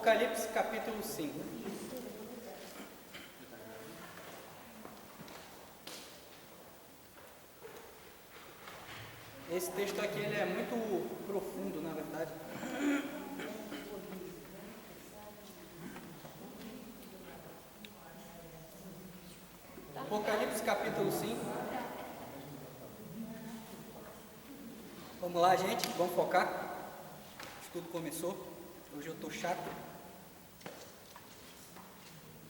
Apocalipse capítulo 5. Esse texto aqui ele é muito profundo, na verdade. Apocalipse capítulo 5. Vamos lá, gente, vamos focar. O estudo começou. Hoje eu estou chato.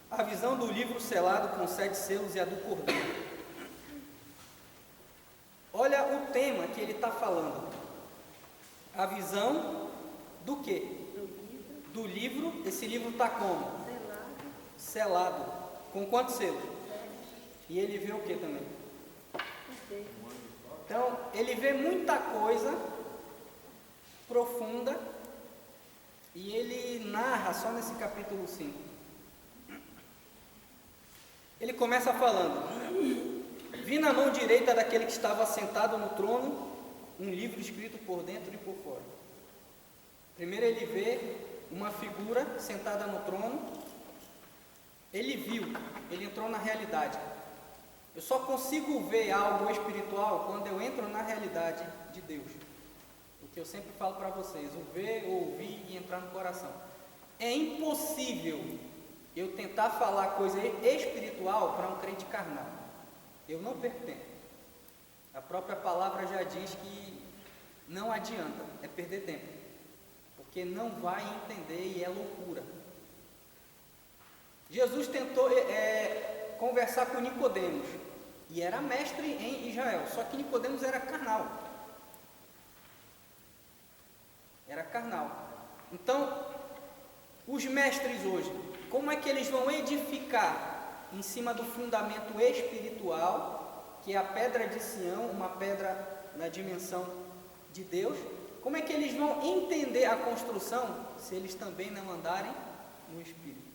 A visão do livro selado com 7 selos e a do cordeiro. Olha o tema que ele está falando. A visão do quê? Do livro. Esse livro está como? Selado. Com quantos selos? E ele vê o que também? Então, ele vê muita coisa profunda e ele narra só nesse capítulo 5. Ele começa falando: vi na mão direita daquele que estava sentado no trono um livro escrito por dentro e por fora. Primeiro ele vê uma figura sentada no trono. Ele viu, ele entrou na realidade. Eu só consigo ver algo espiritual quando eu entro na realidade de Deus. O que eu sempre falo para vocês: o ver, o ouvir e entrar no coração. É impossível eu tentar falar coisa espiritual para um crente carnal. Eu não perco tempo. A própria palavra já diz que não adianta, é perder tempo, porque não vai entender e é loucura. Jesus tentou conversar com Nicodemos, e era mestre em Israel, só que Nicodemos era carnal. Era carnal. Então, os mestres hoje, como é que eles vão edificar em cima do fundamento espiritual, que é a pedra de Sião, uma pedra na dimensão de Deus? Como é que eles vão entender a construção se eles também não andarem no Espírito?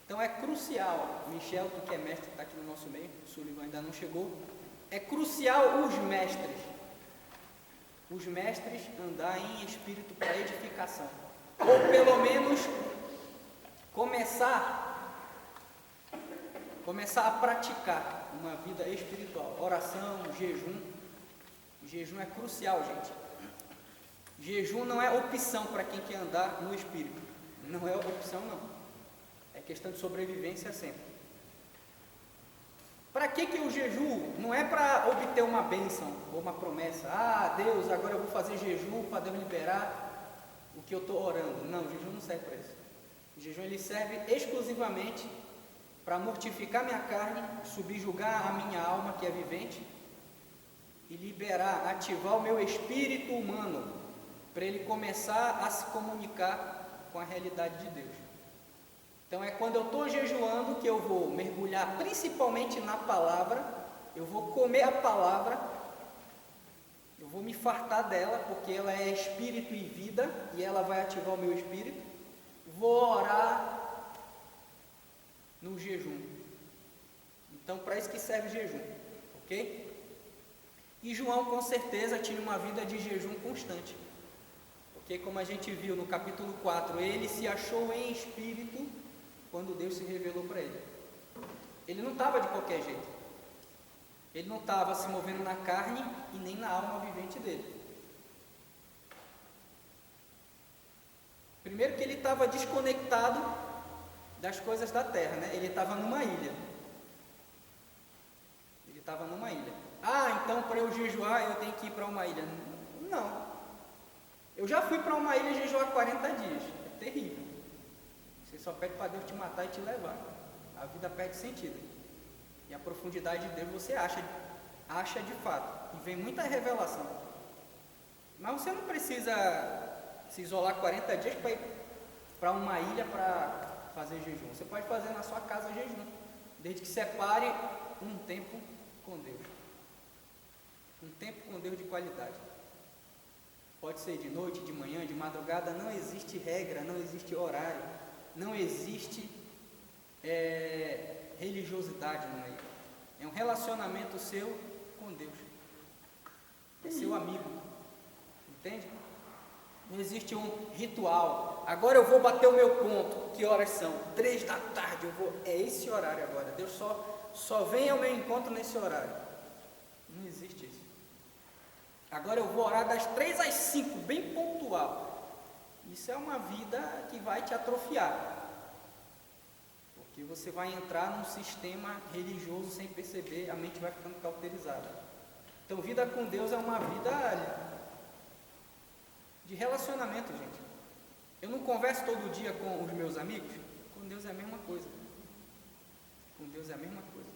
Então é crucial, Michel, tu que é mestre, está aqui no nosso meio, o Sullivan ainda não chegou, é crucial os mestres andar em espírito para edificação, ou pelo menos começar a praticar uma vida espiritual, oração, jejum. Jejum é crucial, gente. Jejum não é opção para quem quer andar no Espírito, não é opção não, é questão de sobrevivência sempre. Para que o jejum? Não é para obter uma bênção ou uma promessa. Ah, Deus, agora eu vou fazer jejum para Deus liberar o que eu estou orando. Não, o jejum não serve para isso. O jejum ele serve exclusivamente para mortificar minha carne, subjugar a minha alma que é vivente e liberar, ativar o meu espírito humano para ele começar a se comunicar com a realidade de Deus. Então é quando eu estou jejuando que eu vou mergulhar principalmente na palavra, eu vou comer a palavra, eu vou me fartar dela porque ela é espírito e vida e ela vai ativar o meu espírito. Vou orar no jejum. Então, para isso que serve jejum, ok? E João, com certeza, tinha uma vida de jejum constante, porque, como a gente viu no capítulo 4, ele se achou em espírito quando Deus se revelou para ele. Ele não estava de qualquer jeito, ele não estava se movendo na carne e nem na alma vivente dele. Primeiro que ele estava desconectado das coisas da terra, né? Ele estava numa ilha. Ah, então para eu jejuar eu tenho que ir para uma ilha. Não. Eu já fui para uma ilha jejuar 40 dias. É terrível. Você só pede para Deus te matar e te levar. A vida perde sentido. E a profundidade de Deus você acha de fato. E vem muita revelação. Mas você não precisa se isolar 40 dias para ir para uma ilha para fazer jejum. Você pode fazer na sua casa jejum, desde que separe um tempo com Deus. Um tempo com Deus de qualidade. Pode ser de noite, de manhã, de madrugada, não existe regra, não existe horário, não existe religiosidade no meio. É um relacionamento seu com Deus. É seu amigo. Entende? Não existe um ritual. Agora eu vou bater o meu ponto. Que horas são? 3 da tarde. É esse horário agora. Deus só vem ao meu encontro nesse horário. Não existe isso. Agora eu vou orar das 3 às 5, bem pontual. Isso é uma vida que vai te atrofiar. Porque você vai entrar num sistema religioso sem perceber, a mente vai ficando cauterizada. Então, vida com Deus é uma vida de relacionamento, gente. Eu não converso todo dia com os meus amigos. Com Deus é a mesma coisa. Com Deus é a mesma coisa.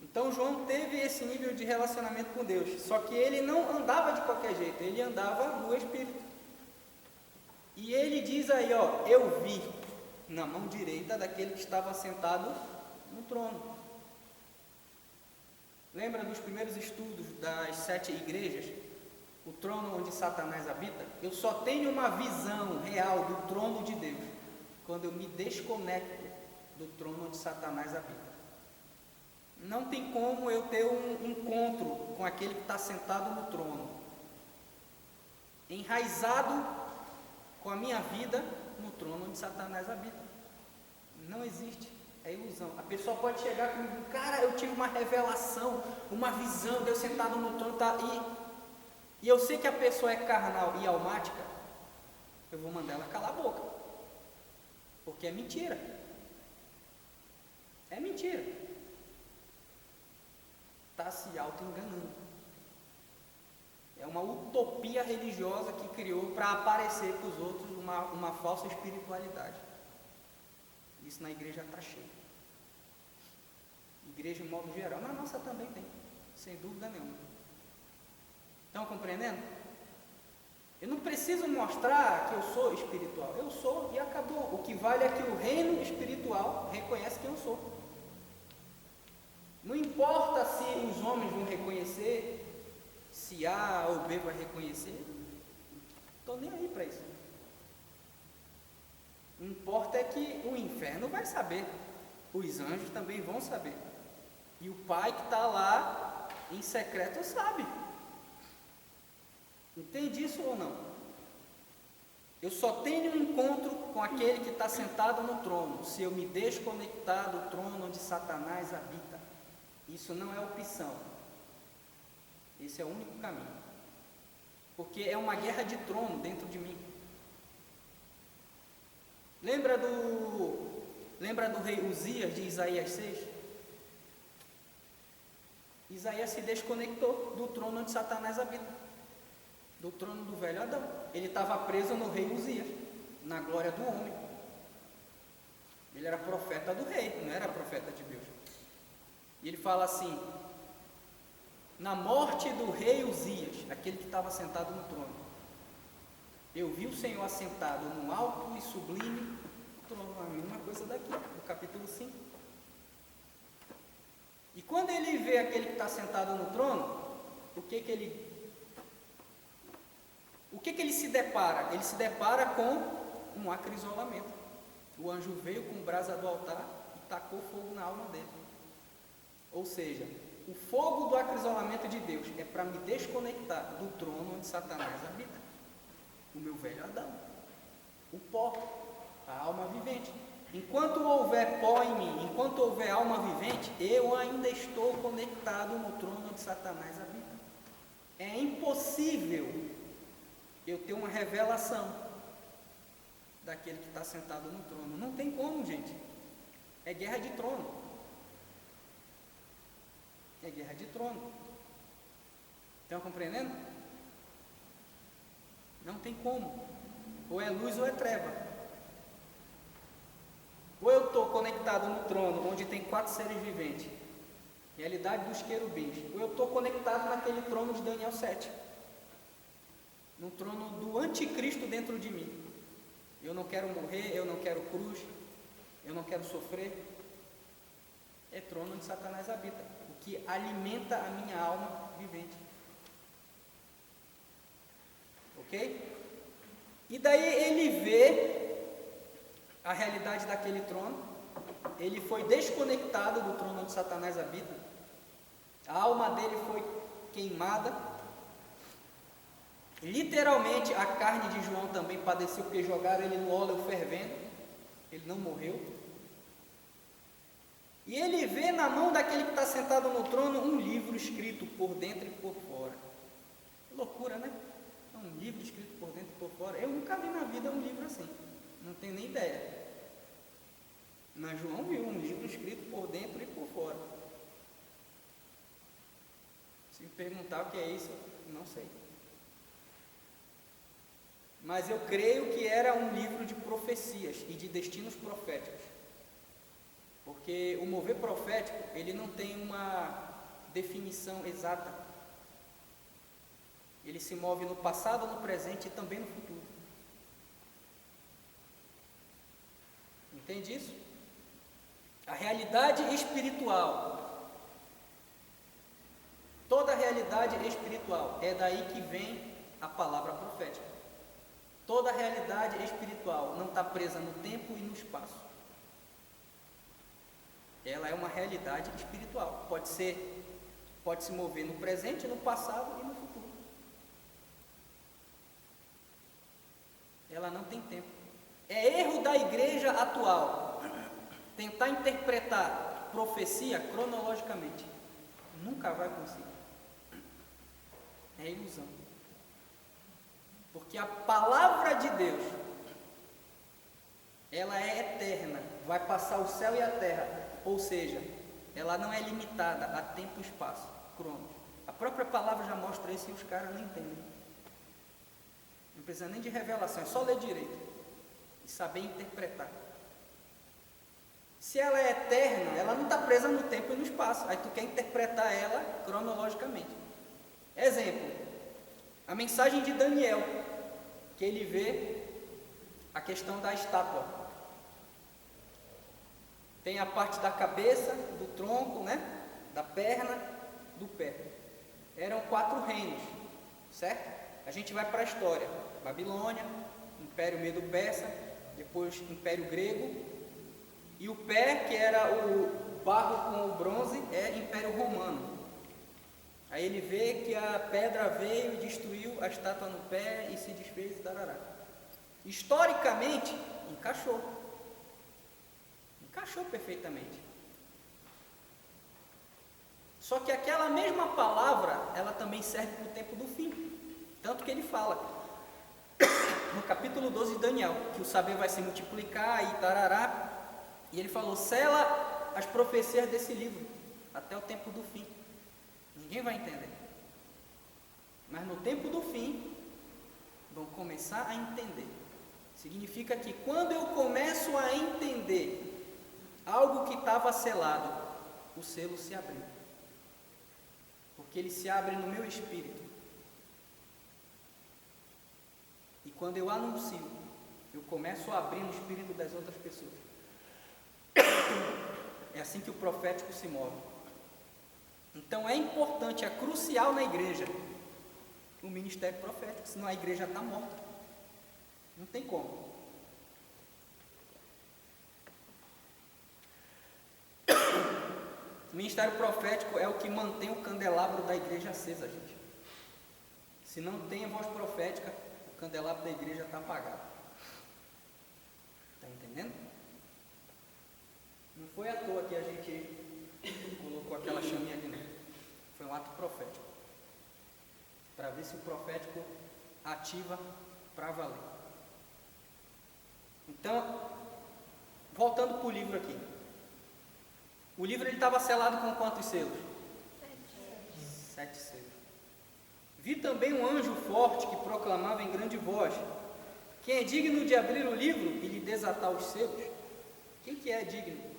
Então João teve esse nível de relacionamento com Deus. Só que ele não andava de qualquer jeito. Ele andava no Espírito. E ele diz aí, ó, eu vi na mão direita daquele que estava sentado no trono. Lembra dos primeiros estudos das 7 igrejas? O trono onde Satanás habita? Eu só tenho uma visão real do trono de Deus quando eu me desconecto do trono onde Satanás habita. Não tem como eu ter um encontro com aquele que está sentado no trono, enraizado com a minha vida no trono onde Satanás habita. Não existe, é ilusão. A pessoa pode chegar comigo, cara, eu tive uma revelação, uma visão, Deus sentado no trono, tá, e eu sei que a pessoa é carnal e almática, eu vou mandar ela calar a boca, porque é mentira. É mentira. Está se auto-enganando. É uma utopia religiosa que criou para aparecer para os outros uma falsa espiritualidade. Isso na igreja está cheio. Igreja em modo geral. Na nossa também tem, sem dúvida nenhuma. Estão compreendendo? Eu não preciso mostrar que eu sou espiritual. Eu sou e acabou. O que vale é que o reino espiritual reconhece quem eu sou. Não importa se os homens vão reconhecer, se A ou B vai reconhecer, estou nem aí para isso. O que importa é que o inferno vai saber, os anjos também vão saber, e o Pai que está lá em secreto sabe. Entende isso ou não? Eu só tenho um encontro com aquele que está sentado no trono se eu me desconectar do trono onde Satanás habita. Isso não é opção. Esse é o único caminho. Porque é uma guerra de trono dentro de mim. Lembra do rei Uzias de Isaías 6? Isaías se desconectou do trono onde Satanás habita. Do trono do velho Adão. Ele estava preso no rei Uzias, na glória do homem. Ele era profeta do rei, não era profeta de Deus. E ele fala assim, na morte do rei Uzias, aquele que estava sentado no trono, eu vi o Senhor assentado no alto e sublime trono. A mesma coisa daqui, no capítulo 5. E quando ele vê aquele que está sentado no trono, o que ele se depara? Ele se depara com um acrisolamento. O anjo veio com brasa do altar e tacou fogo na alma dele. Ou seja, o fogo do acrisolamento de Deus é para me desconectar do trono onde Satanás habita. O meu velho Adão. O pó, a alma vivente. Enquanto houver pó em mim, enquanto houver alma vivente, eu ainda estou conectado no trono onde Satanás habita. É impossível eu ter uma revelação daquele que está sentado no trono. Não tem como, gente. É guerra de trono. É guerra de trono. Estão compreendendo? Não tem como. Ou é luz ou é treva. Ou eu estou conectado no trono, onde tem 4 seres viventes, realidade dos querubins. Ou eu estou conectado naquele trono de Daniel 7. No trono do anticristo dentro de mim. Eu não quero morrer, eu não quero cruz, eu não quero sofrer. É trono onde Satanás habita, o que alimenta a minha alma vivente. Ok? E daí ele vê a realidade daquele trono, ele foi desconectado do trono onde Satanás habita, a alma dele foi queimada, Literalmente, a carne de João também padeceu, porque jogaram ele no óleo fervendo, ele não morreu. E ele vê na mão daquele que está sentado no trono um livro escrito por dentro e por fora. Que loucura, né? Um livro escrito por dentro e por fora. Eu nunca vi na vida um livro assim, não tenho nem ideia. Mas João viu um livro escrito por dentro e por fora. Se me perguntar o que é isso, não sei. Mas eu creio que era um livro de profecias e de destinos proféticos. Porque o mover profético, ele não tem uma definição exata. Ele se move no passado, no presente e também no futuro. Entende isso? A realidade espiritual, toda a realidade espiritual, é daí que vem a palavra profética. Toda a realidade espiritual não está presa no tempo e no espaço. Ela é uma realidade espiritual. Pode se mover no presente, no passado e no futuro. Ela não tem tempo. É erro da igreja atual tentar interpretar profecia cronologicamente. Nunca vai conseguir. É ilusão. Porque a palavra de Deus, ela é eterna, vai passar o céu e a terra, ou seja, ela não é limitada a tempo e espaço, cronos. A própria palavra já mostra isso e os caras não entendem. Não precisa nem de revelação, é só ler direito e saber interpretar. Se ela é eterna, ela não está presa no tempo e no espaço, aí tu quer interpretar ela cronologicamente. Exemplo, a mensagem de Daniel, que ele vê a questão da estátua. Tem a parte da cabeça, do tronco, né? Da perna, do pé. Eram 4 reinos, certo? A gente vai para a história. Babilônia, Império Medo-Persa, depois Império Grego, e o pé, que era o barro com o bronze, é Império Romano. Aí ele vê que a pedra veio e destruiu a estátua no pé e se desfez e tarará. Historicamente, encaixou perfeitamente. Só que aquela mesma palavra, ela também serve para o tempo do fim. Tanto que ele fala, no capítulo 12 de Daniel, que o saber vai se multiplicar e tarará. E ele falou, sela as profecias desse livro, até o tempo do fim. Ninguém vai entender. Mas no tempo do fim, vão começar a entender. Significa que quando eu começo a entender algo que estava selado, o selo se abriu. Porque ele se abre no meu espírito. E quando eu anuncio, eu começo a abrir no espírito das outras pessoas. É assim que o profético se move. Então é importante, é crucial na igreja o ministério profético, senão a igreja está morta. Não tem como. O ministério profético é o que mantém o candelabro da igreja acesa, gente. Se não tem a voz profética, o candelabro da igreja está apagado. Está entendendo? Não foi à toa que a gente colocou aquela chaminha ali, não. Foi um ato profético. Para ver se o profético ativa para valer. Então, voltando para o livro aqui. O livro estava selado com quantos selos? 7 selos. Vi também um anjo forte que proclamava em grande voz: quem é digno de abrir o livro e lhe desatar os selos? Quem que é digno?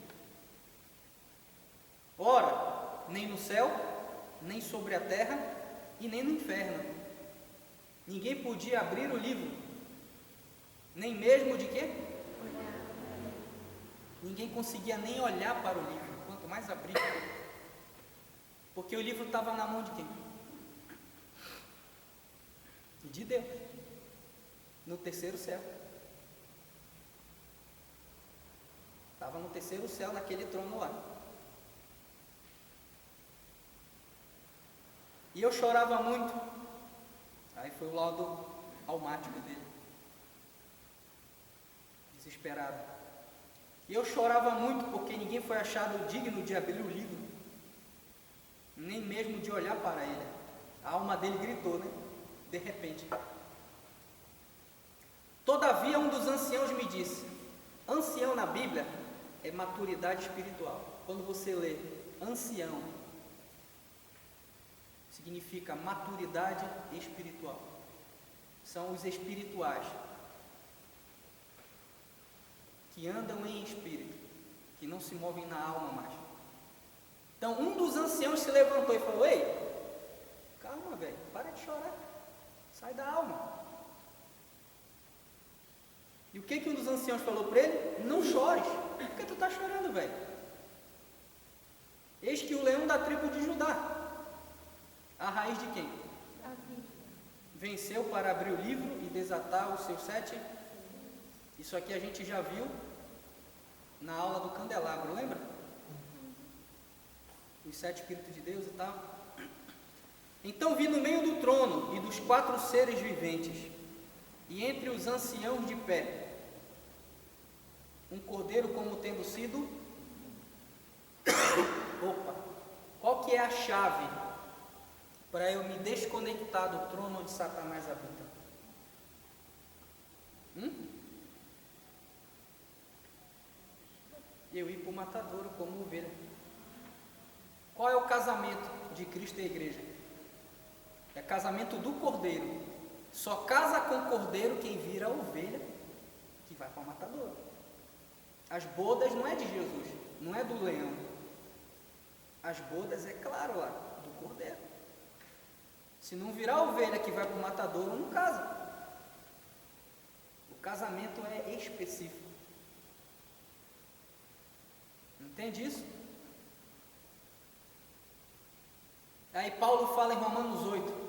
Ora, nem no céu, nem sobre a terra e nem no inferno. Ninguém podia abrir o livro, nem mesmo de quê? Ninguém conseguia nem olhar para o livro, quanto mais abrir. Porque o livro estava na mão de quem? De Deus, no terceiro céu. Estava no terceiro céu, naquele trono lá. E eu chorava muito. Aí foi o laudo almático dele. Desesperado. E eu chorava muito porque ninguém foi achado digno de abrir o livro, nem mesmo de olhar para ele. A alma dele gritou, né? De repente. Todavia, um dos anciãos me disse: ancião na Bíblia é maturidade espiritual. Quando você lê ancião, significa maturidade espiritual. São os espirituais que andam em espírito, que não se movem na alma mais. Então, um dos anciãos se levantou e falou: ei, calma, velho, para de chorar, sai da alma. E o que um dos anciãos falou para ele? Não chores. Por que tu está chorando, velho? Eis que o leão da tribo de Judá, a raiz de quem? Venceu para abrir o livro e desatar os seus 7. Isso aqui a gente já viu na aula do candelabro, lembra? Os 7 Espíritos de Deus e tal. Então vi no meio do trono e dos 4 seres viventes, e entre os anciãos de pé, um cordeiro como tendo sido... Opa! Qual que é a chave para eu me desconectar do trono onde Satanás habita? Eu ir para o matadouro como ovelha. Qual é o casamento de Cristo e a igreja? É casamento do cordeiro. Só casa com o cordeiro quem vira a ovelha que vai para o matadouro. As bodas não é de Jesus, não é do leão. As bodas é claro lá, do cordeiro. Se não virar a ovelha que vai para o matadouro, não casa. O casamento é específico. Entende isso? Aí Paulo fala em Romanos 8.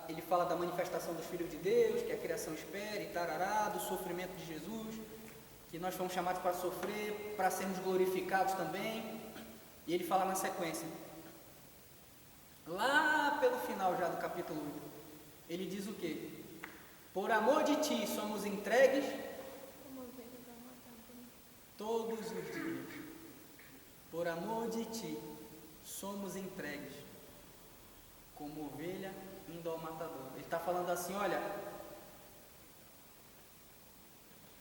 Ele fala da manifestação dos filhos de Deus, que a criação espera e tarará, do sofrimento de Jesus, que nós fomos chamados para sofrer, para sermos glorificados também. E ele fala na sequência, lá pelo final já do capítulo 8, ele diz o quê? Por amor de ti somos entregues todos os dias. Por amor de ti somos entregues como ovelha indo ao matador. Ele está falando assim, olha,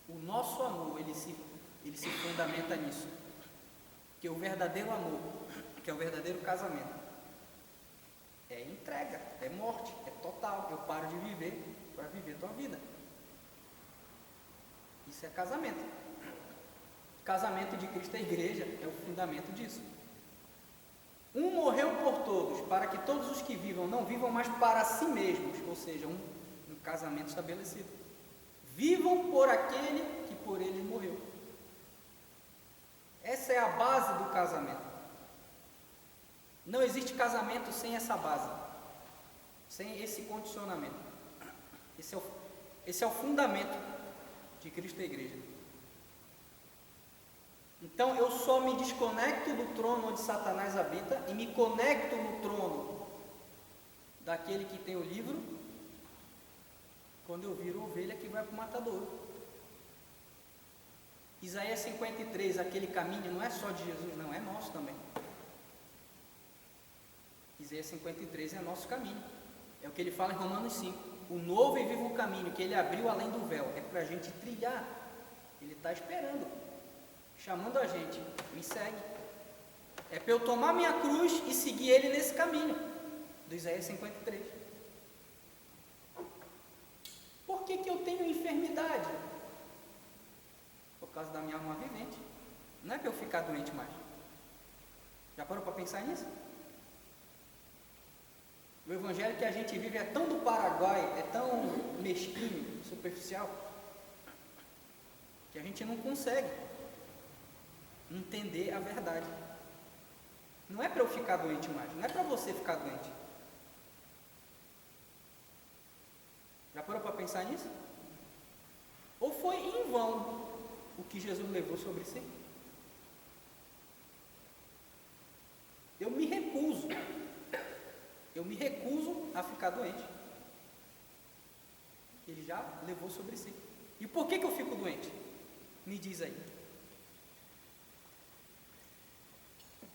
o nosso amor, ele se fundamenta nisso, que o verdadeiro amor, que é o verdadeiro casamento, é entrega, é morte, é total. Eu paro de viver para viver tua vida. Isso é casamento. Casamento de Cristo e a igreja é o fundamento disso. Um morreu por todos, para que todos os que vivam não vivam mais para si mesmos, ou seja, um casamento estabelecido. Vivam por aquele que por eles morreu. Essa é a base do casamento. Não existe casamento sem essa base, sem esse condicionamento. Esse é o fundamento de Cristo e a igreja. Então eu só me desconecto do trono onde Satanás habita e me conecto no trono daquele que tem o livro quando eu viro ovelha que vai para o matadouro. Isaías 53, aquele caminho não é só de Jesus, não, é nosso também. Isaías 53 é nosso caminho. É o que ele fala em Romanos 5. O novo e vivo caminho que ele abriu além do véu é para a gente trilhar. Ele está esperando, chamando a gente, me segue. É para eu tomar minha cruz e seguir ele nesse caminho, do Isaías 53. Por que eu tenho enfermidade? Por causa da minha alma vivente. Não é para eu ficar doente mais. Já parou para pensar nisso? O evangelho que a gente vive é tão do Paraguai, é tão mesquinho, superficial, que a gente não consegue entender a verdade. Não é para eu ficar doente mais, não é para você ficar doente. Já parou para pensar nisso? Ou foi em vão o que Jesus levou sobre si? Eu me recuso. Eu me recuso a ficar doente. Ele já levou sobre si. E por que eu fico doente? Me diz aí.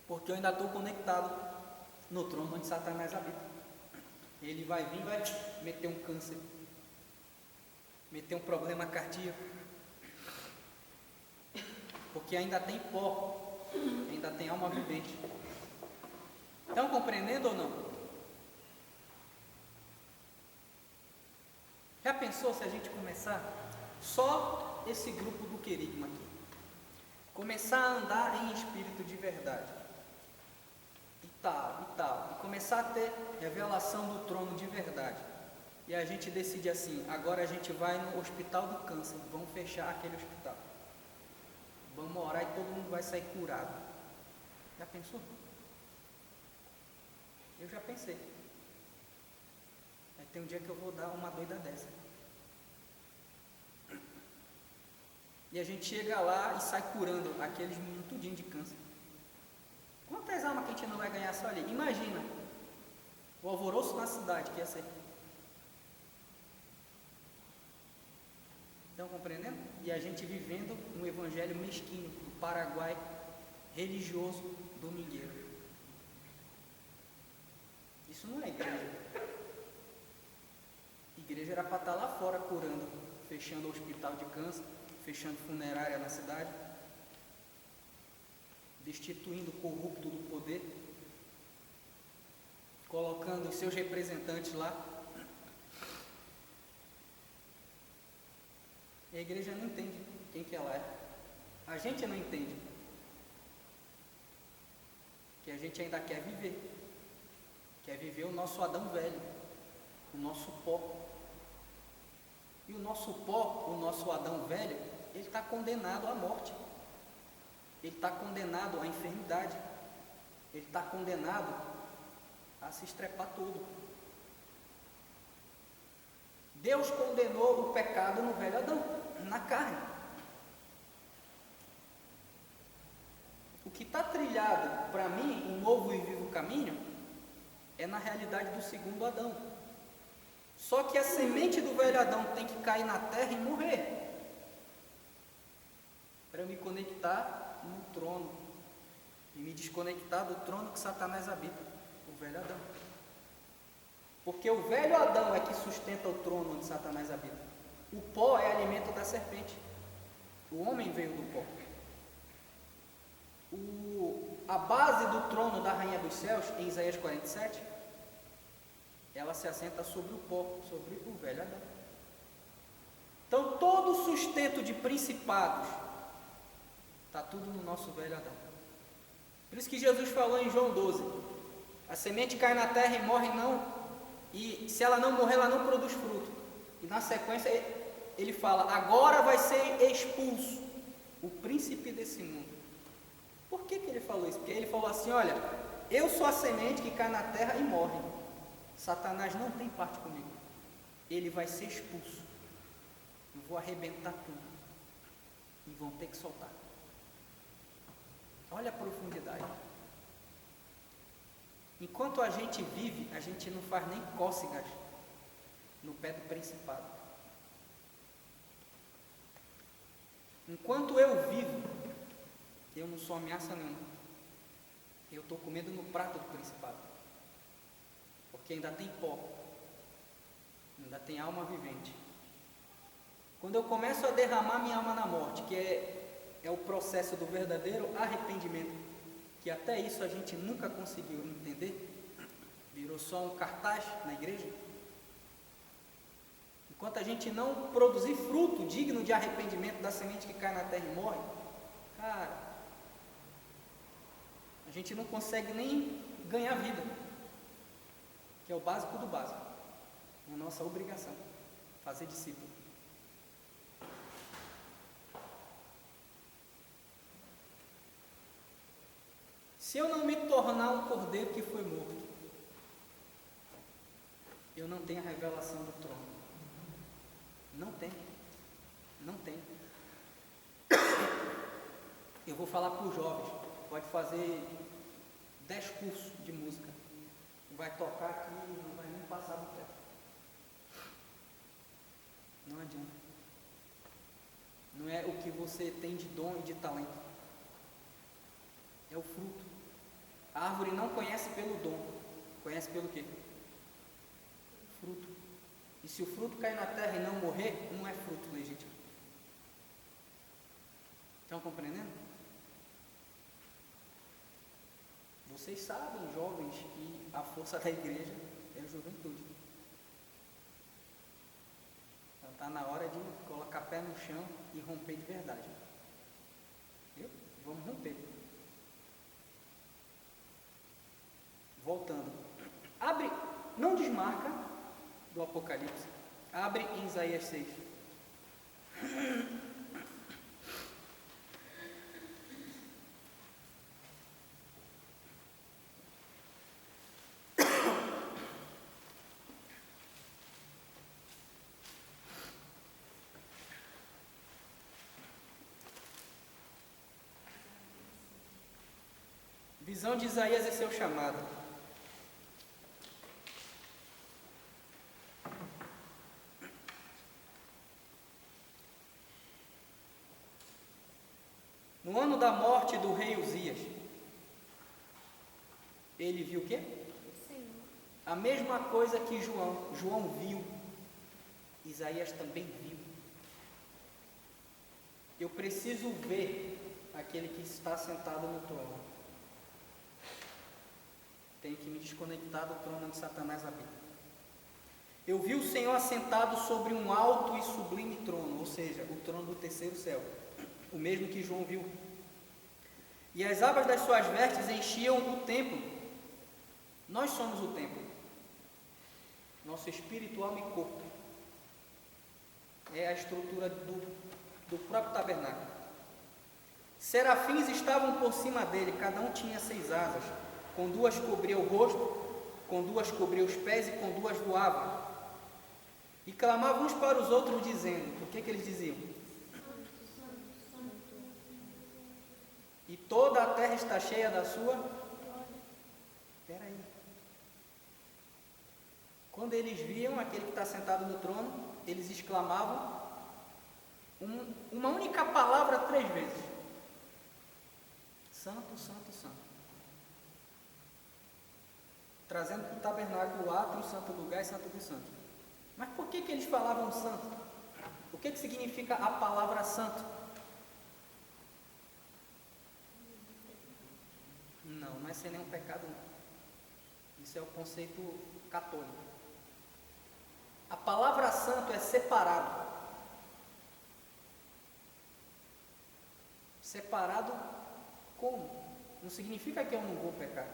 Porque eu ainda estou conectado no trono onde Satanás habita. Ele vai vir, vai meter um câncer, meter um problema cardíaco, porque ainda tem pó, ainda tem alma vivente. Estão compreendendo ou não? Já pensou se a gente começar só esse grupo do querigma aqui? Começar a andar em espírito de verdade. E começar a ter revelação do trono de verdade. E a gente decide assim, agora a gente vai no hospital do câncer, vamos fechar aquele hospital. Vamos orar e todo mundo vai sair curado. Já pensou? Eu já pensei. Aí tem um dia que eu vou dar uma doida dessa. E a gente chega lá e sai curando aqueles meninos tudinho de câncer. Quantas almas que a gente não vai ganhar só ali? Imagina o alvoroço na cidade que ia ser. Estão compreendendo? E a gente vivendo um evangelho mesquinho do Paraguai, religioso, domingueiro. Isso não é igreja. Igreja era para estar lá fora curando, fechando o hospital de câncer, fechando funerária na cidade, destituindo o corrupto do poder, colocando os seus representantes lá. E a igreja não entende quem que ela é. A gente não entende que a gente ainda quer viver o nosso Adão velho, o nosso pó. E o nosso pó, o nosso Adão velho, ele está condenado à morte. Ele está condenado à enfermidade. Ele está condenado a se estrepar todo. Deus condenou o pecado no velho Adão, na carne. O que está trilhado para mim, um novo e vivo caminho, é na realidade do segundo Adão. Só que a semente do velho Adão tem que cair na terra e morrer, para eu me conectar no trono e me desconectar do trono que Satanás habita, o velho Adão. Porque o velho Adão é que sustenta o trono onde Satanás habita. O pó é alimento da serpente. O homem veio do pó. A base do trono da rainha dos céus, em Isaías 47, ela se assenta sobre o pó, sobre o velho Adão. Então todo o sustento de principados está tudo no nosso velho Adão. Por isso que Jesus falou em João 12, a semente cai na terra e morre e se ela não morrer, ela não produz fruto. E na sequência ele fala, agora vai ser expulso o príncipe desse mundo. Por que ele falou isso? Porque ele falou assim, olha, eu sou a semente que cai na terra e morre. Satanás não tem parte comigo. Ele vai ser expulso. Eu vou arrebentar tudo. E vão ter que soltar. Olha a profundidade. Enquanto a gente vive, a gente não faz nem cócegas no pé do principado. Enquanto eu vivo, eu não sou ameaça nenhuma. Eu estou comendo no prato do principado. Porque ainda tem pó. Ainda tem alma vivente. Quando eu começo a derramar minha alma na morte, que é o processo do verdadeiro arrependimento, que até isso a gente nunca conseguiu entender, virou só um cartaz na igreja. Enquanto a gente não produzir fruto digno de arrependimento da semente que cai na terra e morre, cara, a gente não consegue nem ganhar vida, que é o básico do básico. É a nossa obrigação, fazer discípulo. Se eu não me tornar um cordeiro que foi morto, eu não tenho a revelação do trono. Não tem. Não tem. Eu vou falar para os jovens, pode fazer 10 cursos de música. vai tocar aqui e não vai nem passar do teto. Não adianta. Não é o que você tem de dom e de talento. É o fruto. A árvore não conhece pelo dom. Conhece pelo quê? Fruto. E se o fruto cair na terra e não morrer, não é fruto legítimo. Estão compreendendo? Vocês sabem, jovens, que a força da igreja é a juventude. Então está na hora de colocar pé no chão e romper de verdade. Viu? Vamos romper. Voltando. Abre, não desmarca do Apocalipse. Abre em Isaías 6. Visão de Isaías e seu chamado. No ano da morte do rei Uzias, ele viu o quê? Sim. A mesma coisa que João viu, Isaías também viu. Eu preciso ver aquele que está sentado no trono. Tenho que me desconectar do trono onde Satanás habita. Eu vi o Senhor assentado sobre um alto e sublime trono, ou seja, o trono do terceiro céu, o mesmo que João viu. E as abas das suas vestes enchiam o templo. Nós somos o templo. Nosso espírito, alma e corpo. É a estrutura do próprio tabernáculo. Serafins estavam por cima dele, cada um tinha 6 asas. Com 2 cobria o rosto, com 2 cobria os pés e com 2 voavam. E clamavam uns para os outros dizendo, o que eles diziam? E toda a terra está cheia da sua... Espera aí. Quando eles viam aquele que está sentado no trono, eles exclamavam uma única palavra 3 vezes. Santo, santo, santo. Trazendo para o tabernáculo o átrio, santo lugar e santo dos santos. Mas por que eles falavam santo? O que significa a palavra santo? Não é sem nenhum pecado, não. Isso é o conceito católico. A palavra santo é separado. Separado como? Não significa que eu não vou pecar.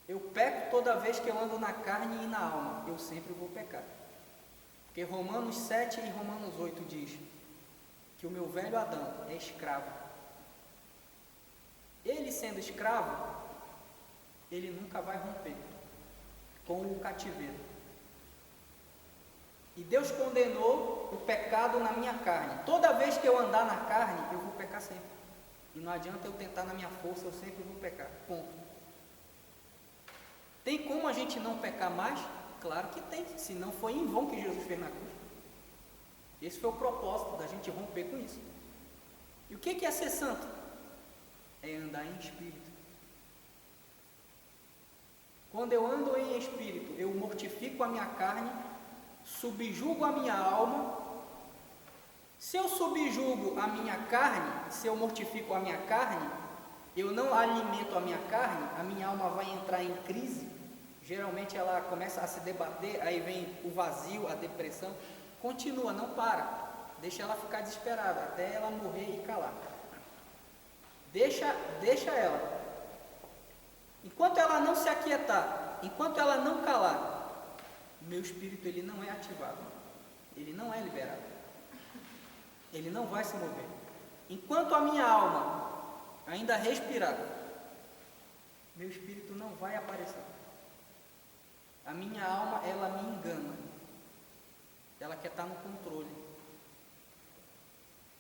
Eu peco toda vez que eu ando na carne e na alma. Eu sempre vou pecar. Porque Romanos 7 e Romanos 8 diz que o meu velho Adão é escravo. Ele sendo escravo, ele nunca vai romper com o cativeiro. E Deus condenou o pecado na minha carne. Toda vez que eu andar na carne, eu vou pecar sempre. E não adianta eu tentar na minha força, eu sempre vou pecar. Ponto. Tem como a gente não pecar mais? Claro que tem, senão foi em vão que Jesus fez na cruz. Esse foi o propósito da gente romper com isso. E o que é ser santo? É andar em espírito. Quando eu ando em espírito, eu mortifico a minha carne, subjugo a minha alma. Se eu subjugo a minha carne, se eu mortifico a minha carne, eu não alimento a minha alma vai entrar em crise. Geralmente ela começa a se debater, aí vem o vazio, a depressão. Continua, não para. Deixa ela ficar desesperada, até ela morrer e calar. Deixa ela. Enquanto ela não se aquietar, enquanto ela não calar, o meu espírito ele não é ativado. Ele não é liberado. Ele não vai se mover. Enquanto a minha alma ainda respirar, meu espírito não vai aparecer. A minha alma, ela me engana. Ela quer estar no controle.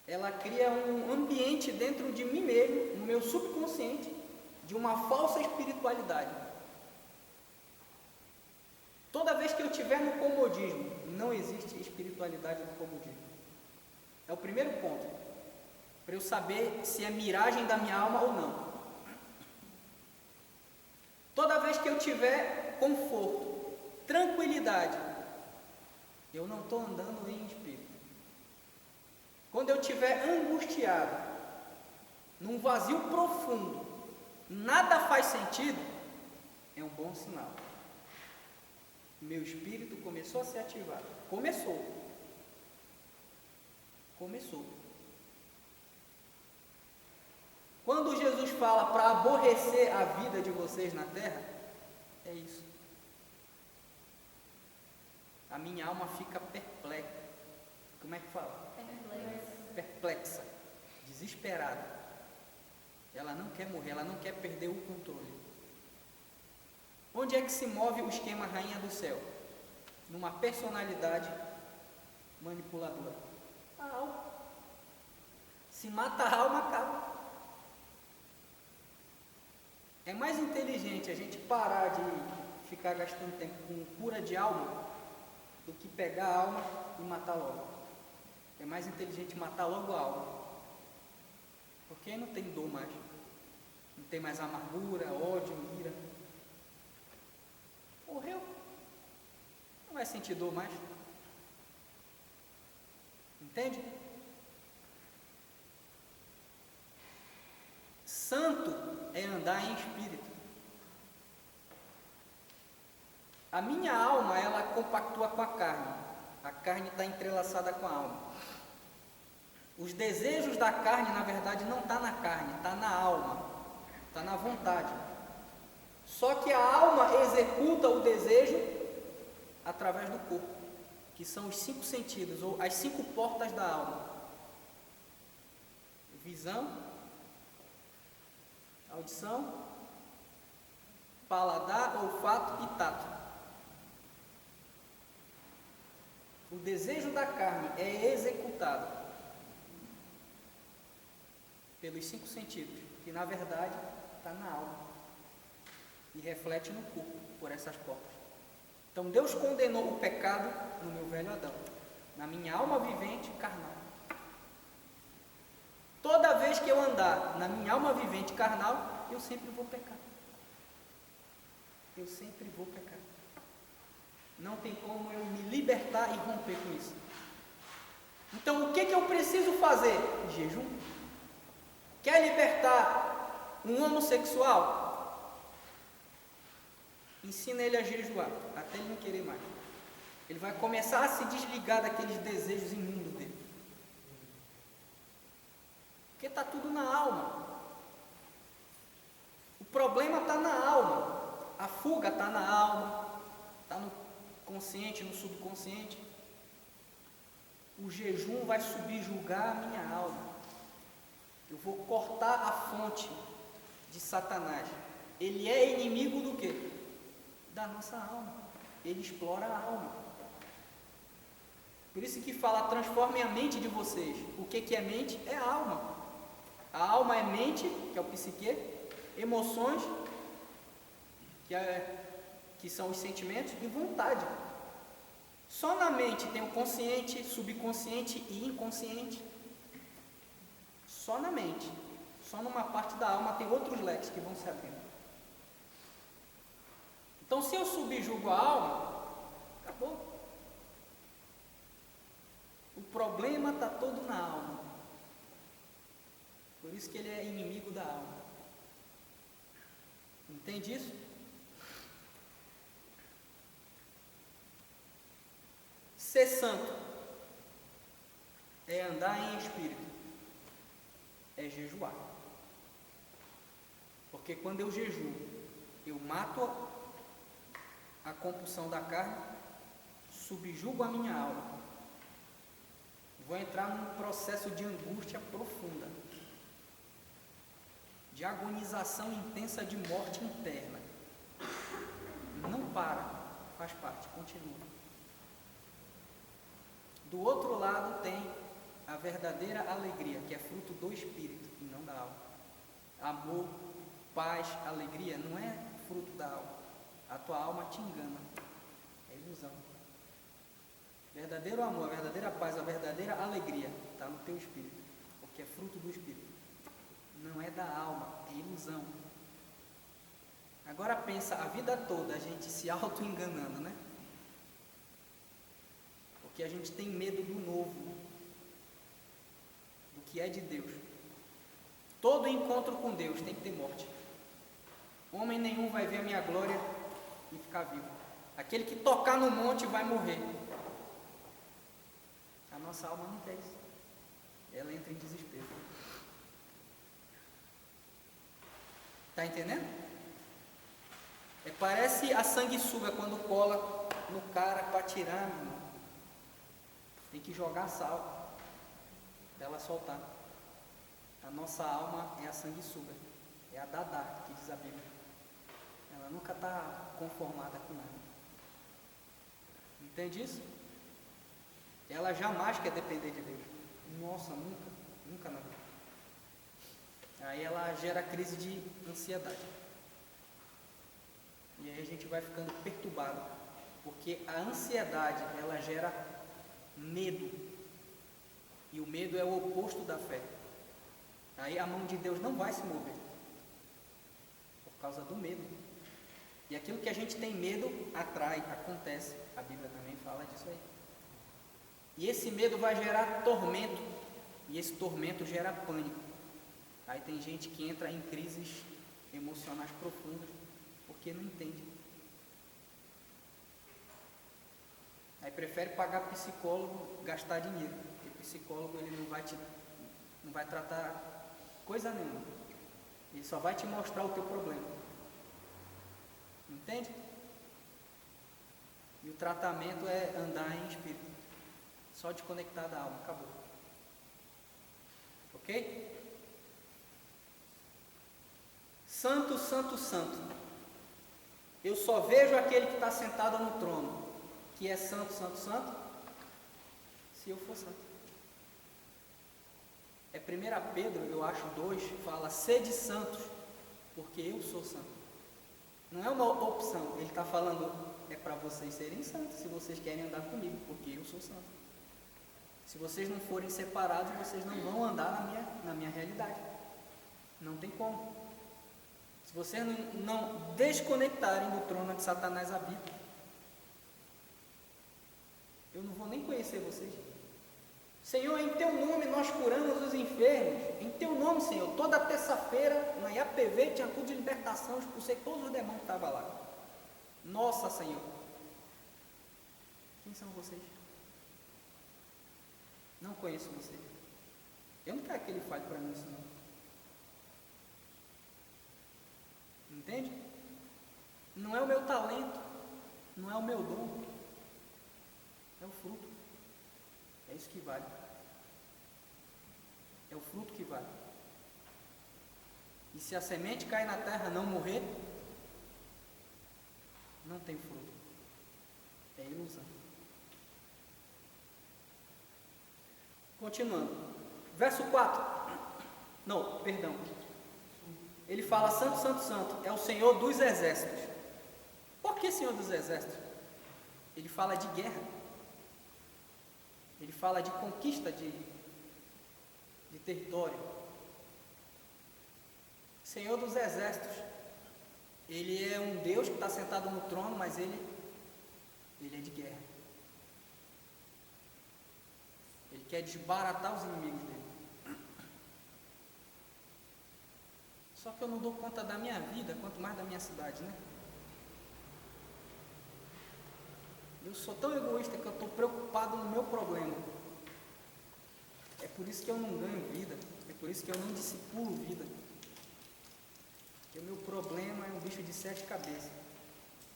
Ela cria um ambiente dentro de mim mesmo, no meu subconsciente, de uma falsa espiritualidade. vez que eu estiver no comodismo, não existe espiritualidade no comodismo. É o primeiro ponto, para eu saber se é miragem da minha alma ou não. Toda vez que eu tiver conforto, tranquilidade, eu não estou andando em espírito. Quando eu estiver angustiado, num vazio profundo, nada faz sentido, é um bom sinal. Meu espírito começou a se ativar. Começou. Quando Jesus fala para aborrecer a vida de vocês na terra, é isso. A minha alma fica perplexa. Como é que fala? Perplexa. Desesperada. Ela não quer morrer, ela não quer perder o controle. Onde é que se move o esquema rainha do céu? Numa personalidade manipuladora. A alma. Se mata a alma, acaba. É mais inteligente a gente parar de ficar gastando tempo com cura de alma do que pegar a alma e matar logo. É mais inteligente matar logo a alma. Porque aí não tem dor mais. Não tem mais amargura, ódio, ira. Morreu. Não vai sentir dor mais. Entende? Santo é andar em espírito. A minha alma, ela compactua com a carne. A carne está entrelaçada com a alma. Os desejos da carne, na verdade, não estão na carne, está na alma, está na vontade. Só que a alma executa o desejo através do corpo, que são os 5 sentidos, ou as 5 portas da alma: visão, audição, paladar, olfato e tato. O desejo da carne é executado pelos 5 sentidos, que na verdade está na alma e reflete no corpo por essas portas. Então Deus condenou o pecado no meu velho Adão, na minha alma vivente carnal. Toda vez que eu andar na minha alma vivente carnal, eu sempre vou pecar. Eu sempre vou pecar. Não tem como eu me libertar e romper com isso. Então o que eu preciso fazer? Jejum. Quer libertar um homossexual? Ensina ele a jejuar, até ele não querer mais. Ele vai começar a se desligar daqueles desejos imundos dele. Porque está tudo na alma. O problema está na alma. A fuga está na alma, está no consciente, no subconsciente. O jejum vai subjugar a minha alma. Eu vou cortar a fonte de Satanás. Ele é inimigo do quê? Da nossa alma. Ele explora a alma. Por isso que fala: transformem a mente de vocês. O que é mente? É a alma. A alma é mente, que é o psique, emoções, que são os sentimentos, e vontade. Só na mente tem o consciente, subconsciente e inconsciente. Só na mente. Só numa parte da alma tem outros leques que vão se abrindo. Então, se eu subjugo a alma, acabou. O problema está todo na alma. Por isso que ele é inimigo da alma. Entende isso? Ser santo é andar em espírito, é jejuar. Porque quando eu jejuo, eu mato a compulsão da carne, subjugo a minha alma. Vou entrar num processo de angústia profunda, de agonização intensa, de morte interna. Não para, faz parte, continua. Do outro lado tem a verdadeira alegria, que é fruto do Espírito e não da alma. Amor, paz, alegria não é fruto da alma. A tua alma te engana. É ilusão. Verdadeiro amor, a verdadeira paz, a verdadeira alegria está no teu espírito, porque é fruto do espírito. Não é da alma, é ilusão. Agora pensa, a vida toda a gente se auto-enganando, né? Porque a gente tem medo do novo, do que é de Deus. Todo encontro com Deus tem que ter morte. Homem nenhum vai ver a minha glória e ficar vivo. Aquele que tocar no monte vai morrer. A nossa alma não quer isso. Ela entra em desespero. Está entendendo? Parece a sanguessuga quando cola no cara para tirar, meu irmão. Tem que jogar sal para ela soltar. A nossa alma é a sanguessuga, é a dadá, que diz a Bíblia. Ela nunca está conformada com nada. Entende isso? Ela jamais quer depender de Deus. Nossa, nunca na vida. Aí ela gera crise de ansiedade. E aí a gente vai ficando perturbado, porque a ansiedade, ela gera medo, e o medo é o oposto da fé. Aí a mão de Deus não vai se mover, por causa do medo. E aquilo que a gente tem medo, atrai, acontece. A Bíblia também fala disso aí. E esse medo vai gerar tormento, e esse tormento gera pânico. Aí tem gente que entra em crises emocionais profundas, porque não entende. Aí prefere pagar psicólogo, gastar dinheiro, porque psicólogo ele não vai tratar coisa nenhuma. Ele só vai te mostrar o teu problema. Entende? E o tratamento é andar em espírito, só desconectar da alma, acabou. Ok? Santo, santo, santo. Eu só vejo aquele que está sentado no trono, que é santo, santo, santo, se eu for santo. É 1 Pedro, eu acho 2, fala, sede santos, porque eu sou santo. Não é uma opção, ele está falando, é para vocês serem santos, se vocês querem andar comigo, porque eu sou santo. Se vocês não forem separados, vocês não vão andar na minha realidade. Não tem como. Se vocês não desconectarem do trono onde Satanás habita, eu não vou nem conhecer vocês. Senhor, em teu nome nós curamos os enfermos. Em teu nome, Senhor, toda terça-feira na IAPV tinha culto de libertação, expulsei todos os demônios que estavam lá. Nossa, Senhor. Quem são vocês? Não conheço vocês. Eu não quero que ele fale para mim isso não. Entende? Não é o meu talento, não é o meu dom, é o fruto. É isso que vale. É o fruto que vale. E se a semente cair na terra e não morrer, não tem fruto. É ilusão. Continuando. Verso 4. Não, perdão. Ele fala, santo, santo, santo, é o Senhor dos exércitos. Por que Senhor dos exércitos? Ele fala de guerra. Ele fala de conquista de território. Senhor dos exércitos. Ele é um Deus que está sentado no trono, mas ele é de guerra. Ele quer desbaratar os inimigos dele. Só que eu não dou conta da minha vida, quanto mais da minha cidade, né? Eu sou tão egoísta que eu estou preocupado no meu problema. É por isso que eu não ganho vida, é por isso que eu não discipulo vida. Porque o meu problema é um bicho de 7 cabeças.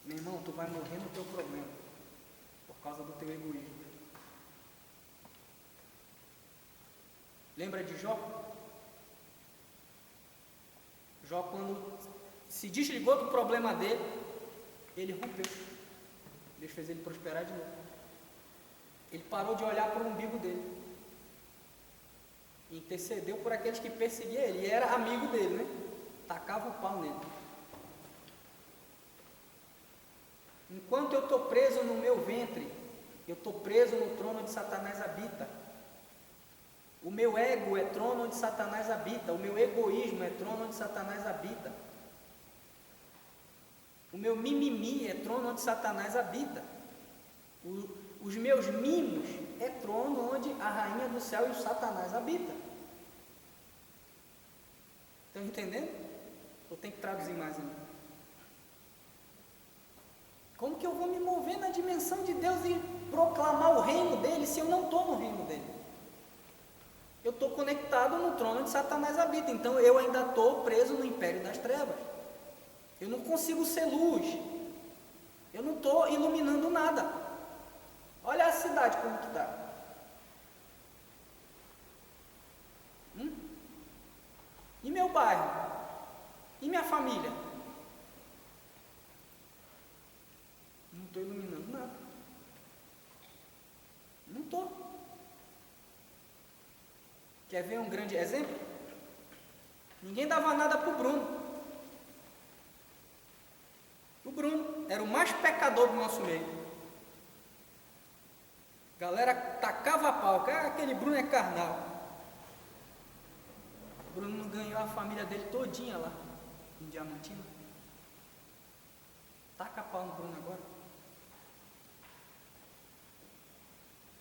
Meu irmão, tu vai morrer no teu problema, por causa do teu egoísmo. Lembra de Jó? Jó, quando se desligou do problema dele, ele rompeu. Deus fez ele prosperar de novo. Ele parou de olhar para o umbigo dele. E intercedeu por aqueles que perseguiam ele. E era amigo dele, né? Tacava o pau nele. Enquanto eu estou preso no meu ventre, eu estou preso no trono onde Satanás habita. O meu ego é trono onde Satanás habita. O meu egoísmo é trono onde Satanás habita. O meu mimimi é trono onde Satanás habita. Os meus mimos é trono onde a rainha do céu e o Satanás habita. Estão entendendo? Eu tenho que traduzir mais ainda. Como que eu vou me mover na dimensão de Deus e proclamar o reino dele se eu não estou no reino dele? Eu estou conectado no trono onde Satanás habita, então eu ainda estou preso no império das trevas. Eu não consigo ser luz. Eu não estou iluminando nada. Olha a cidade como que está. E meu bairro? E minha família? Não estou iluminando nada. Não estou. Quer ver um grande exemplo? Ninguém dava nada para o Bruno. O Bruno era o mais pecador do nosso meio. A galera tacava a pau, aquele Bruno é carnal. O Bruno ganhou a família dele todinha lá, em Diamantina. Taca a pau no Bruno agora.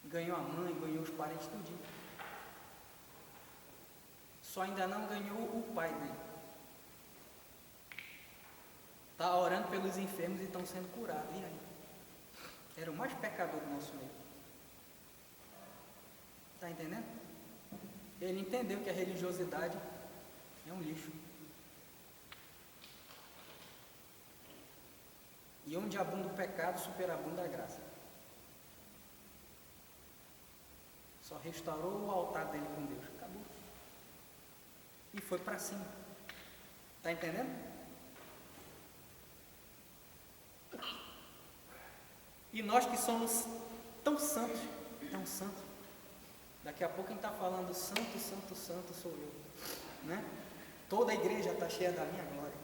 Ganhou a mãe, ganhou os parentes todinho. Só ainda não ganhou o pai dele. Está orando pelos enfermos e estão sendo curados. E aí? Era o mais pecador do nosso meio. Está entendendo? Ele entendeu que a religiosidade é um lixo. E onde abunda o pecado, superabunda a graça. Só restaurou o altar dele com Deus. Acabou. E foi para cima. Está entendendo? E nós que somos tão santos, daqui a pouco a gente está falando santo, santo, santo sou eu, né? Toda a igreja está cheia da minha glória.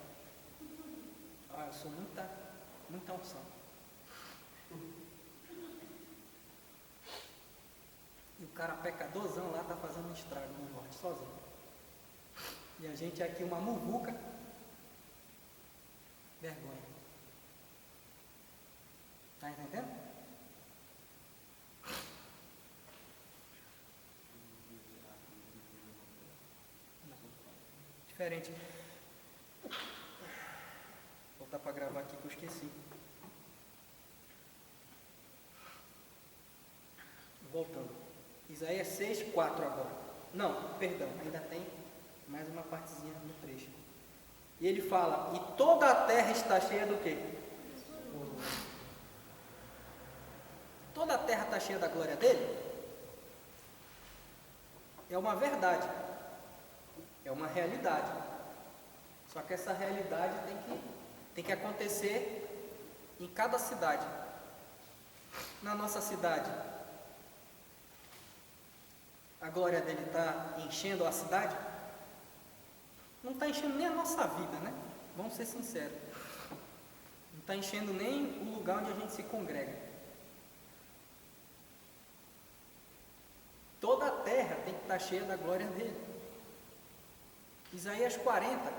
Eu sou muita unção. E o cara pecadorzão lá está fazendo um estrago no norte sozinho. E a gente aqui uma muvuca. Vergonha. Está entendendo? Diferente. Vou voltar para gravar aqui que eu esqueci. Voltando. Isaías 6, 4 agora. Não, perdão, ainda tem mais uma partezinha no trecho. E ele fala, e toda a terra está cheia do quê? Toda a terra está cheia da glória dele? É uma verdade. É uma realidade. Só que essa realidade tem que acontecer em cada cidade. Na nossa cidade, a glória dele está enchendo a cidade? Não está enchendo nem a nossa vida, né? Vamos ser sinceros. Não está enchendo nem o lugar onde a gente se congrega. Toda a terra tem que estar cheia da glória dele. Isaías 40,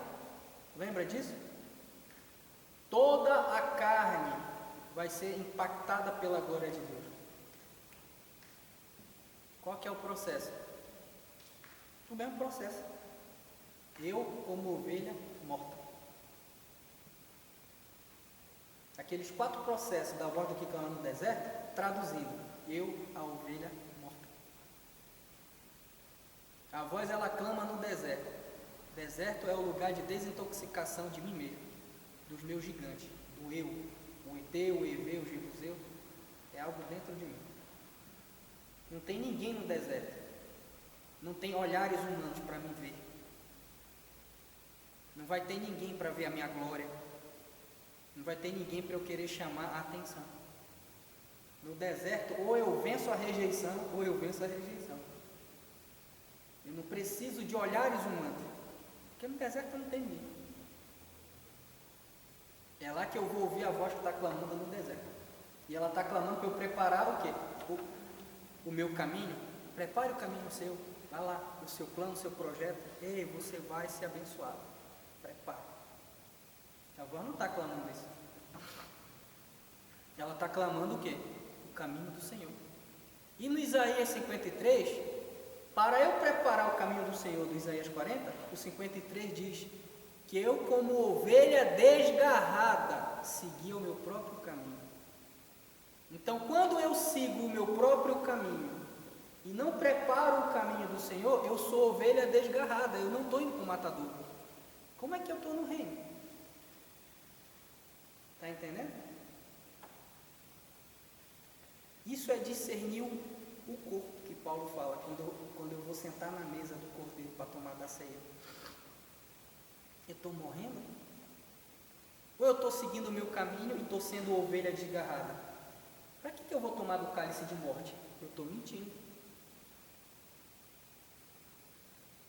lembra disso? Toda a carne vai ser impactada pela glória de Deus. Qual que é o processo? O mesmo processo. Eu como ovelha morta. Aqueles 4 processos da voz do que clama no deserto, traduzindo, eu, a ovelha morta. A voz ela clama no deserto. O deserto é o lugar de desintoxicação de mim mesmo, dos meus gigantes, do eu, o Eteu, o Eveu, o Jebuseu, é algo dentro de mim. Não tem ninguém no deserto, não tem olhares humanos para me ver, não vai ter ninguém para ver a minha glória, não vai ter ninguém para eu querer chamar a atenção. No deserto, ou eu venço a rejeição, ou eu venço a rejeição. Eu não preciso de olhares humanos, porque no deserto não tem ninguém. É lá que eu vou ouvir a voz que está clamando no deserto. E ela está clamando para eu preparar o quê? O meu caminho. Prepare o caminho seu. Vai lá, o seu plano, o seu projeto. Ei, você vai ser abençoado. Prepare. A voz não está clamando isso. Ela está clamando o quê? O caminho do Senhor. E no Isaías 53, para eu preparar o caminho do Senhor, do Isaías 40, o 53 diz que eu, como ovelha desgarrada, segui o meu próprio caminho. Então, quando eu sigo o meu próprio caminho e não preparo o caminho do Senhor, eu sou ovelha desgarrada, eu não estou indo para o matadouro. Como é que eu estou no reino? Está entendendo? Isso é discernir o corpo que Paulo fala, quando eu vou sentar na mesa do cordeiro para tomar da ceia. Eu estou morrendo? Ou eu estou seguindo o meu caminho e estou sendo ovelha desgarrada? Para que eu vou tomar do cálice de morte? Eu estou mentindo.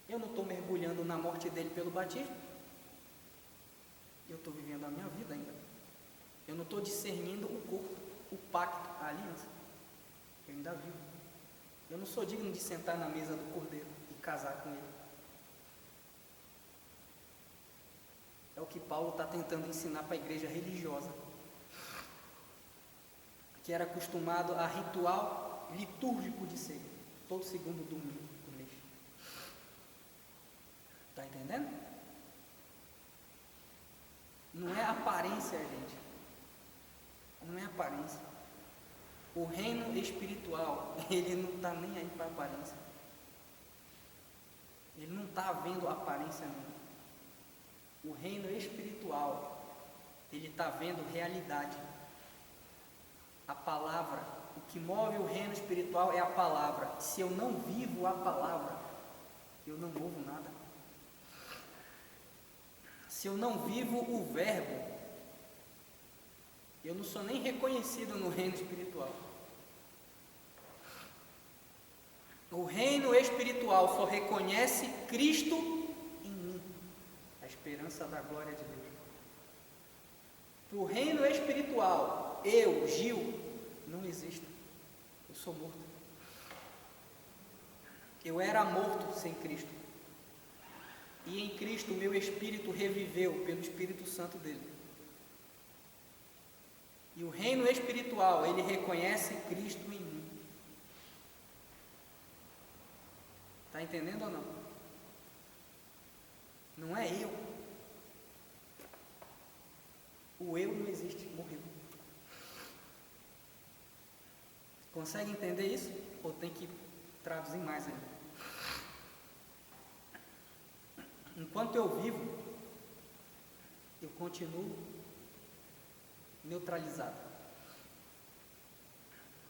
Eu não estou mergulhando na morte dele pelo batismo. Eu estou vivendo a minha vida ainda. Eu não estou discernindo o corpo, o pacto, a aliança. Eu ainda vivo. Eu não sou digno de sentar na mesa do cordeiro e casar com ele. É o que Paulo está tentando ensinar para a igreja religiosa, que era acostumado a ritual litúrgico de ceia, todo segundo domingo do mês. Está entendendo? Não é aparência, gente. Não é aparência. O reino espiritual, ele não está nem aí para aparência. Ele não está vendo aparência nenhuma. O reino espiritual, ele está vendo realidade. A palavra, o que move o reino espiritual é a palavra. Se eu não vivo a palavra, eu não movo nada. Se eu não vivo o verbo, eu não sou nem reconhecido no reino espiritual. O reino espiritual só reconhece Cristo em mim, a esperança da glória de Deus. Para o reino espiritual, eu, Gil, não existo. Eu sou morto. Eu era morto sem Cristo. E em Cristo meu espírito reviveu pelo Espírito Santo dele. E o reino espiritual, ele reconhece Cristo em mim. Está entendendo ou não? Não é eu. O eu não existe, morreu. Consegue entender isso? Ou tem que traduzir mais ainda? Enquanto eu vivo, eu continuo neutralizado.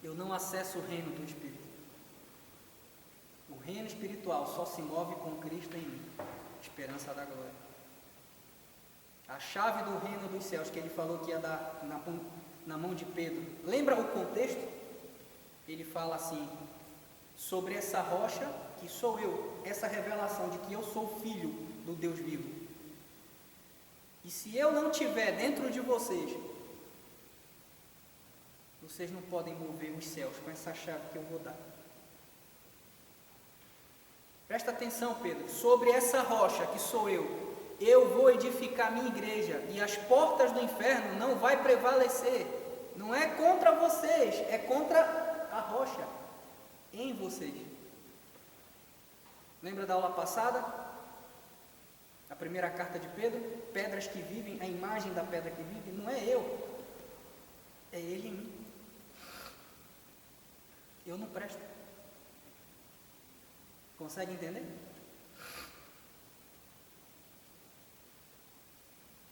Eu não acesso o reino do Espírito. O reino espiritual só se move com Cristo em mim, esperança da glória. A chave do reino dos céus que ele falou que ia dar na mão de Pedro. Lembra o contexto? Ele fala assim, sobre essa rocha que sou eu, essa revelação de que eu sou filho do Deus vivo. E se eu não estiver dentro de vocês, vocês não podem mover os céus com essa chave que eu vou dar. Presta atenção, Pedro, sobre essa rocha que sou eu vou edificar minha igreja e as portas do inferno não vai prevalecer. Não é contra vocês, é contra a rocha em vocês. Lembra da aula passada? A primeira carta de Pedro, pedras que vivem, a imagem da pedra que vive, não é eu, é ele em mim. Eu não presto. Consegue entender?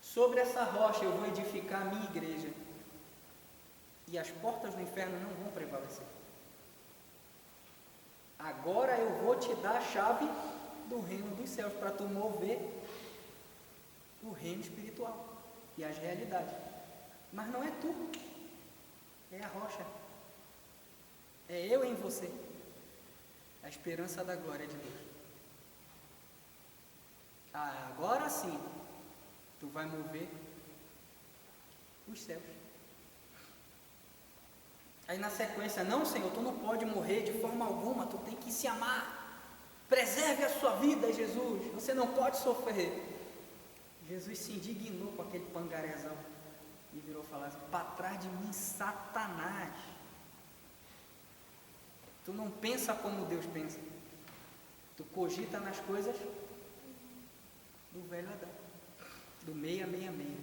Sobre essa rocha eu vou edificar a minha igreja e as portas do inferno não vão prevalecer. Agora eu vou te dar a chave do reino dos céus para tu mover o reino espiritual e as realidades. Mas não é tu, é a rocha. É eu em você, a esperança da glória de Deus. Agora sim, tu vai mover os céus. Aí na sequência, não, Senhor, tu não pode morrer de forma alguma, tu tem que se amar. Preserve a sua vida, Jesus, você não pode sofrer. Jesus se indignou com aquele pangarezão e virou falar assim: para trás de mim, Satanás. Tu não pensa como Deus pensa. Tu cogita nas coisas do velho Adão, do 666,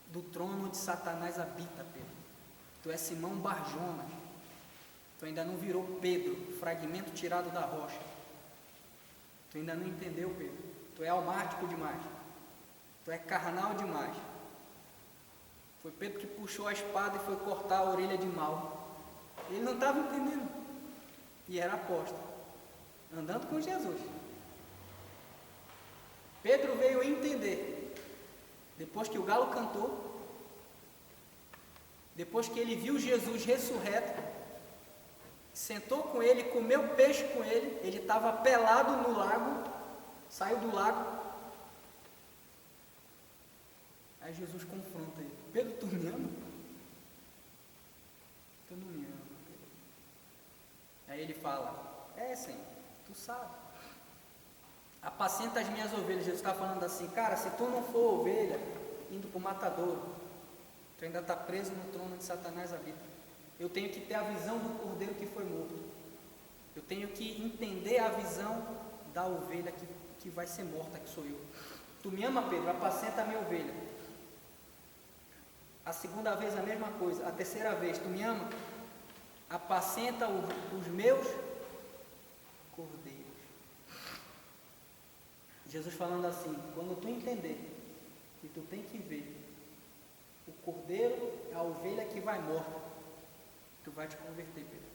do trono onde Satanás habita, Pedro. Tu é Simão Barjonas. Tu ainda não virou Pedro, fragmento tirado da rocha. Tu ainda não entendeu, Pedro. Tu é almático demais. Tu é carnal demais. Foi Pedro que puxou a espada e foi cortar a orelha de Mal. Ele não estava entendendo. E era apóstolo, andando com Jesus. Pedro veio entender. Depois que o galo cantou, depois que ele viu Jesus ressurreto, sentou com ele, comeu peixe com ele, ele estava pelado no lago, saiu do lago. Aí Jesus confronta ele: Pedro, tu me ama? Tu não me ama, Pedro. Aí ele fala: é, Senhor, tu sabe. Apacenta as minhas ovelhas. Jesus está falando assim: cara, se tu não for ovelha, indo para o matadouro, tu ainda está preso no trono onde Satanás habita. Eu tenho que ter a visão do cordeiro que foi morto. Eu tenho que entender a visão da ovelha que vai ser morta, que sou eu. Tu me ama, Pedro? Apacenta a minha ovelha. A segunda vez a mesma coisa. A terceira vez, tu me ama? Apacenta os meus cordeiros. Jesus falando assim: quando tu entender que tu tem que ver o cordeiro, a ovelha que vai morta, tu vai te converter, Pedro.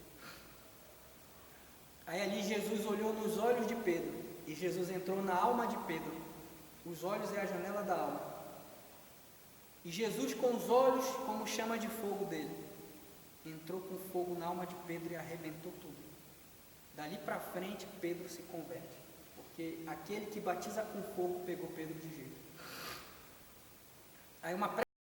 Aí ali Jesus olhou nos olhos de Pedro, e Jesus entrou na alma de Pedro. Os olhos é a janela da alma. E Jesus, com os olhos como chama de fogo dele, entrou com fogo na alma de Pedro e arrebentou tudo. Dali para frente Pedro se converte, porque aquele que batiza com fogo pegou Pedro de jeito. Aí uma